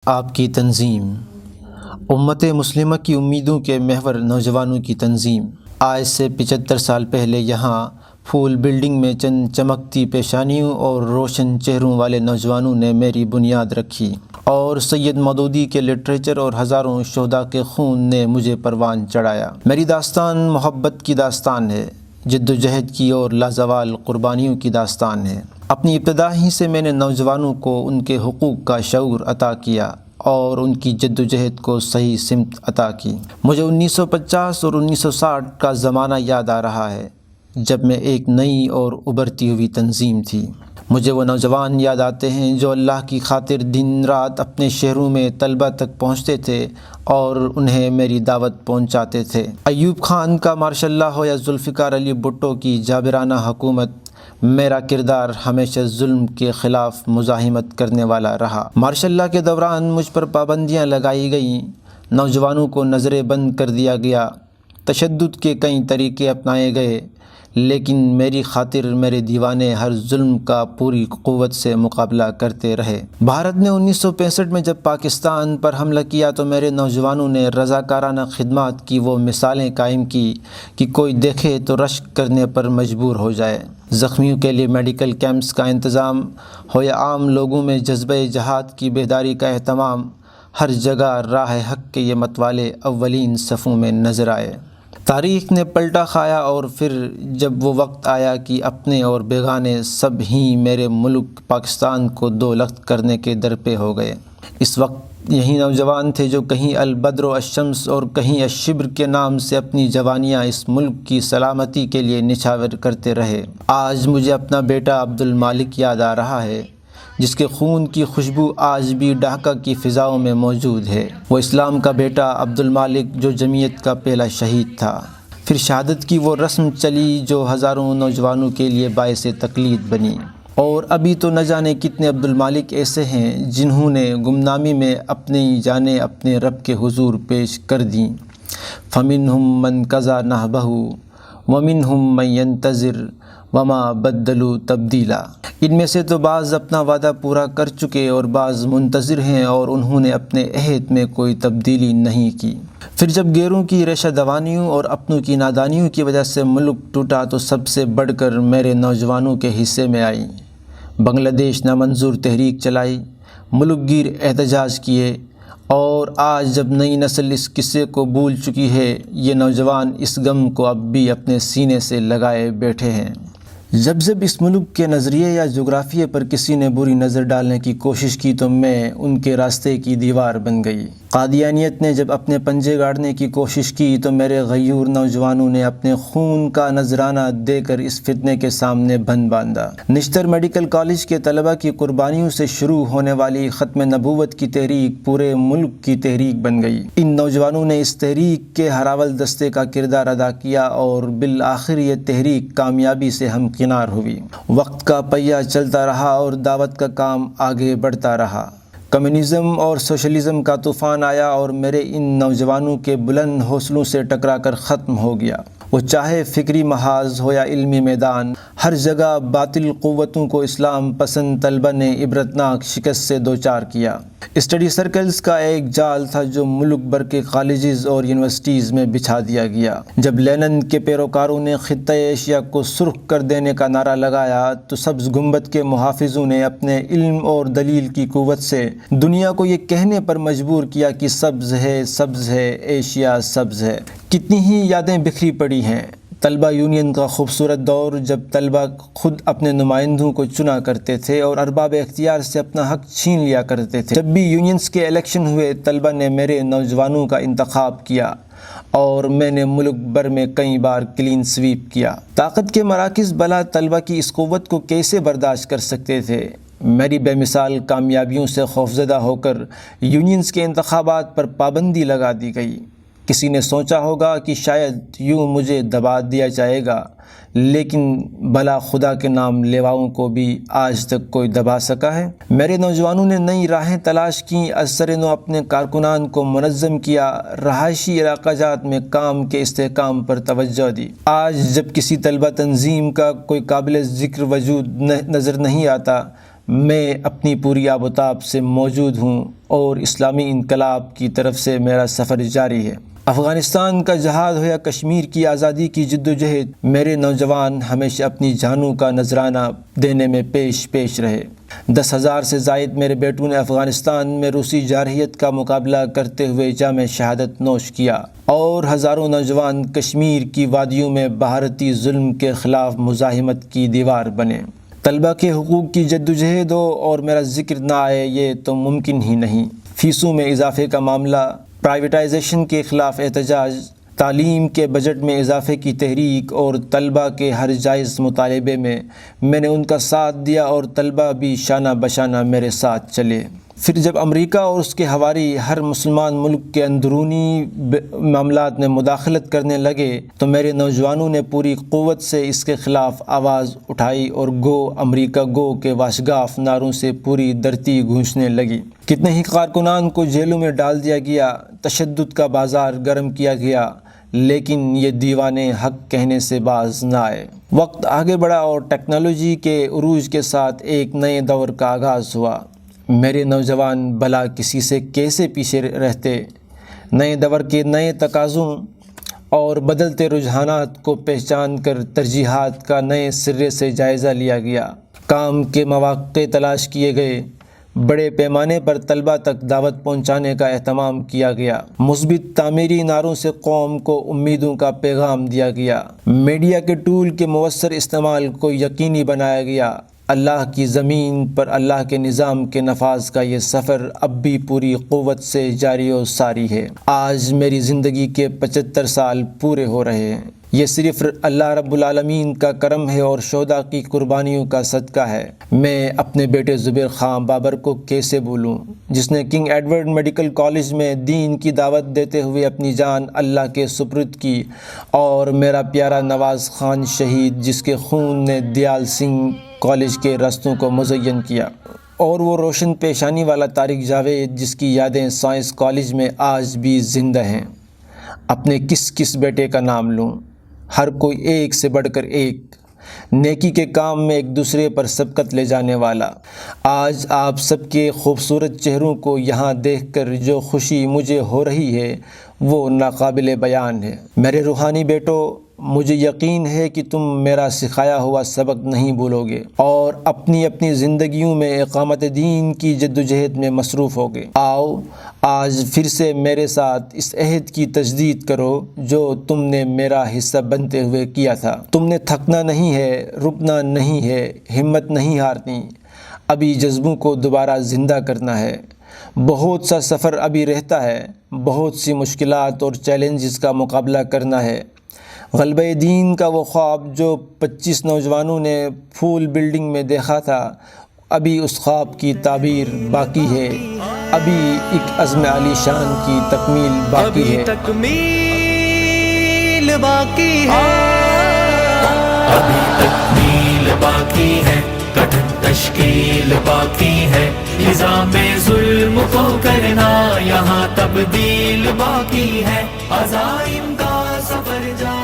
آپ کی تنظیم امت مسلمہ کی امیدوں کے محور نوجوانوں کی تنظیم آج سے 75 سال پہلے یہاں پھول بلڈنگ میں چند چمکتی پیشانیوں اور روشن چہروں والے نوجوانوں نے میری بنیاد رکھی اور سید مودودی کے لٹریچر اور ہزاروں شہداء کے خون نے مجھے پروان چڑھایا۔ میری داستان محبت کی داستان ہے، جد و جہد کی اور لازوال قربانیوں کی داستان ہے۔ اپنی ابتدا ہی سے میں نے نوجوانوں کو ان کے حقوق کا شعور عطا کیا اور ان کی جد و جہد کو صحیح سمت عطا کی۔ مجھے 1950 اور 1960 کا زمانہ یاد آ رہا ہے جب میں ایک نئی اور ابھرتی ہوئی تنظیم تھی۔ مجھے وہ نوجوان یاد آتے ہیں جو اللہ کی خاطر دن رات اپنے شہروں میں طلبہ تک پہنچتے تھے اور انہیں میری دعوت پہنچاتے تھے۔ ایوب خان کا ماشاء اللہ ہو یا ذوالفقار علی بھٹو کی جابرانہ حکومت، میرا کردار ہمیشہ ظلم کے خلاف مزاحمت کرنے والا رہا۔ مارشل لا کے دوران مجھ پر پابندیاں لگائی گئیں، نوجوانوں کو نظریں بند کر دیا گیا، تشدد کے کئی طریقے اپنائے گئے، لیکن میری خاطر میرے دیوانے ہر ظلم کا پوری قوت سے مقابلہ کرتے رہے۔ بھارت نے 1965 میں جب پاکستان پر حملہ کیا تو میرے نوجوانوں نے رضاکارانہ خدمات کی وہ مثالیں قائم کی کہ کوئی دیکھے تو رشک کرنے پر مجبور ہو جائے۔ زخمیوں کے لیے میڈیکل کیمپس کا انتظام ہو یا عام لوگوں میں جذبہ جہاد کی بیداری کا اہتمام، ہر جگہ راہ حق کے یہ متوالے اولین صفوں میں نظر آئے۔ تاریخ نے پلٹا کھایا اور پھر جب وہ وقت آیا کہ اپنے اور بیگانے سب ہی میرے ملک پاکستان کو دو لخت کرنے کے در پہ ہو گئے۔ اس وقت یہی نوجوان تھے جو کہیں البدر و الشمس اور کہیں الشبر کے نام سے اپنی جوانیاں اس ملک کی سلامتی کے لیے نچھاور کرتے رہے۔ آج مجھے اپنا بیٹا عبد المالک یاد آ رہا ہے، جس کے خون کی خوشبو آج بھی ڈھاکہ کی فضاؤں میں موجود ہے۔ وہ اسلام کا بیٹا عبد المالک جو جمعیت کا پہلا شہید تھا۔ پھر شہادت کی وہ رسم چلی جو ہزاروں نوجوانوں کے لیے باعث تقلید بنی، اور ابھی تو نہ جانے کتنے عبد المالک ایسے ہیں جنہوں نے گمنامی میں اپنی جانیں اپنے رب کے حضور پیش کر دیں۔ فَمِنْهُمْ مَنْ قَضَى نَحْبَهُ وَمِنْهُمْ مَنْ يَنْتَظِرُ وَمَا بَدَّلُوا تَبْدِيلًا۔ ان میں سے تو بعض اپنا وعدہ پورا کر چکے اور بعض منتظر ہیں اور انہوں نے اپنے عہد میں کوئی تبدیلی نہیں کی۔ پھر جب غیروں کی ریشہ دوانیوں اور اپنوں کی نادانیوں کی وجہ سے ملک ٹوٹا تو سب سے بڑھ کر میرے نوجوانوں کے حصے میں آئی۔ بنگلہ دیش نامنظور تحریک چلائی، ملک گیر احتجاج کیے، اور آج جب نئی نسل اس قصے کو بھول چکی ہے، یہ نوجوان اس غم کو اب بھی اپنے سینے سے لگائے بیٹھے ہیں۔ جب اس ملک کے نظریے یا جغرافیے پر کسی نے بری نظر ڈالنے کی کوشش کی تو میں ان کے راستے کی دیوار بن گئی۔ قادیانیت نے جب اپنے پنجے گاڑنے کی کوشش کی تو میرے غیور نوجوانوں نے اپنے خون کا نذرانہ دے کر اس فتنے کے سامنے بند باندھا۔ نشتر میڈیکل کالج کے طلبہ کی قربانیوں سے شروع ہونے والی ختم نبوت کی تحریک پورے ملک کی تحریک بن گئی۔ ان نوجوانوں نے اس تحریک کے ہراول دستے کا کردار ادا کیا اور بالآخر یہ تحریک کامیابی سے ہمکنار ہوئی۔ وقت کا پہیہ چلتا رہا اور دعوت کا کام آگے بڑھتا رہا۔ کمیونزم اور سوشلزم کا طوفان آیا اور میرے ان نوجوانوں کے بلند حوصلوں سے ٹکرا کر ختم ہو گیا۔ وہ چاہے فکری محاذ ہو یا علمی میدان، ہر جگہ باطل قوتوں کو اسلام پسند طلبہ نے عبرتناک شکست سے دوچار کیا۔ اسٹڈی سرکلز کا ایک جال تھا جو ملک بھر کے کالجز اور یونیورسٹیز میں بچھا دیا گیا۔ جب لینن کے پیروکاروں نے خطہ ایشیا کو سرخ کر دینے کا نعرہ لگایا تو سبز گنبد کے محافظوں نے اپنے علم اور دلیل کی قوت سے دنیا کو یہ کہنے پر مجبور کیا کہ سبز ہے، سبز ہے، ایشیا سبز ہے۔ کتنی ہی یادیں بکھری پڑی ہیں۔ طلبہ یونین کا خوبصورت دور جب طلبہ خود اپنے نمائندوں کو چنا کرتے تھے اور ارباب اختیار سے اپنا حق چھین لیا کرتے تھے۔ جب بھی یونینز کے الیکشن ہوئے طلبہ نے میرے نوجوانوں کا انتخاب کیا اور میں نے ملک بھر میں کئی بار کلین سویپ کیا۔ طاقت کے مراکز بلا طلبہ کی اس قوت کو کیسے برداشت کر سکتے تھے؟ میری بے مثال کامیابیوں سے خوفزدہ ہو کر یونینز کے انتخابات پر پابندی لگا دی گئی۔ کسی نے سوچا ہوگا کہ شاید یوں مجھے دبا دیا جائے گا، لیکن بھلا خدا کے نام لیواؤں کو بھی آج تک کوئی دبا سکا ہے؟ میرے نوجوانوں نے نئی راہیں تلاش کیں، از سر نو اپنے کارکنان کو منظم کیا، رہائشی علاقہ جات میں کام کے استحکام پر توجہ دی۔ آج جب کسی طلبہ تنظیم کا کوئی قابل ذکر وجود نظر نہیں آتا، میں اپنی پوری آب و تاب سے موجود ہوں اور اسلامی انقلاب کی طرف سے میرا سفر جاری ہے۔ افغانستان کا جہاد ہو یا کشمیر کی آزادی کی جد و جہد، میرے نوجوان ہمیشہ اپنی جانوں کا نذرانہ دینے میں پیش رہے۔ 10,000 سے زائد میرے بیٹوں نے افغانستان میں روسی جارحیت کا مقابلہ کرتے ہوئے جام شہادت نوش کیا، اور ہزاروں نوجوان کشمیر کی وادیوں میں بھارتی ظلم کے خلاف مزاحمت کی دیوار بنے۔ طلبہ کے حقوق کی جدوجہد ہو اور میرا ذکر نہ آئے، یہ تو ممکن ہی نہیں۔ فیسوں میں اضافے کا معاملہ، پرائیویٹائزیشن کے خلاف احتجاج، تعلیم کے بجٹ میں اضافے کی تحریک اور طلبہ کے ہر جائز مطالبے میں نے ان کا ساتھ دیا، اور طلبہ بھی شانہ بشانہ میرے ساتھ چلے۔ پھر جب امریکہ اور اس کے حواری ہر مسلمان ملک کے اندرونی معاملات میں مداخلت کرنے لگے تو میرے نوجوانوں نے پوری قوت سے اس کے خلاف آواز اٹھائی، اور گو امریکہ گو کے واشگاف نعروں سے پوری دھرتی گونجنے لگی۔ کتنے ہی کارکنان کو جیلوں میں ڈال دیا گیا، تشدد کا بازار گرم کیا گیا، لیکن یہ دیوانے حق کہنے سے باز نہ آئے۔ وقت آگے بڑھا اور ٹیکنالوجی کے عروج کے ساتھ ایک نئے دور کا آغاز ہوا۔ میرے نوجوان بھلا کسی سے کیسے پیچھے رہتے؟ نئے دور کے نئے تقاضوں اور بدلتے رجحانات کو پہچان کر ترجیحات کا نئے سرے سے جائزہ لیا گیا، کام کے مواقع تلاش کیے گئے، بڑے پیمانے پر طلبہ تک دعوت پہنچانے کا اہتمام کیا گیا، مثبت تعمیری نعروں سے قوم کو امیدوں کا پیغام دیا گیا، میڈیا کے ٹول کے مؤثر استعمال کو یقینی بنایا گیا۔ اللہ کی زمین پر اللہ کے نظام کے نفاذ کا یہ سفر اب بھی پوری قوت سے جاری و ساری ہے۔ آج میری زندگی کے 75 سال پورے ہو رہے ہیں۔ یہ صرف اللہ رب العالمین کا کرم ہے اور شہداء کی قربانیوں کا صدقہ ہے۔ میں اپنے بیٹے زبیر خان بابر کو کیسے بھولوں، جس نے کنگ ایڈورڈ میڈیکل کالج میں دین کی دعوت دیتے ہوئے اپنی جان اللہ کے سپرد کی، اور میرا پیارا نواز خان شہید، جس کے خون نے دیال سنگھ کالج کے رستوں کو مزین کیا، اور وہ روشن پیشانی والا طارق جاوید، جس کی یادیں سائنس کالج میں آج بھی زندہ ہیں۔ اپنے کس بیٹے کا نام لوں؟ ہر کوئی ایک سے بڑھ کر ایک، نیکی کے کام میں ایک دوسرے پر سبقت لے جانے والا۔ آج آپ سب کے خوبصورت چہروں کو یہاں دیکھ کر جو خوشی مجھے ہو رہی ہے وہ ناقابل بیان ہے۔ میرے روحانی بیٹو، مجھے یقین ہے کہ تم میرا سکھایا ہوا سبق نہیں بھولو گے اور اپنی زندگیوں میں اقامت دین کی جدوجہد میں مصروف ہوگے۔ آؤ آج پھر سے میرے ساتھ اس عہد کی تجدید کرو جو تم نے میرا حصہ بنتے ہوئے کیا تھا۔ تم نے تھکنا نہیں ہے، رکنا نہیں ہے، ہمت نہیں ہارنی، ابھی جذبوں کو دوبارہ زندہ کرنا ہے۔ بہت سا سفر ابھی رہتا ہے، بہت سی مشکلات اور چیلنجز کا مقابلہ کرنا ہے۔ غلبہ دین کا وہ خواب جو 25 نوجوانوں نے پھول بلڈنگ میں دیکھا تھا، ابھی اس خواب کی تعبیر باقی ہے، ابھی ایک عزم عالی شان کی تکمیل باقی ہے، تکمیل باقی ہے، ابھی تکمیل باقی ہے، کٹھن تشکیل باقی ہے، نظام ظلم کو کرنا یہاں تبدیل باقی ہے، عزائم کا سفر جاری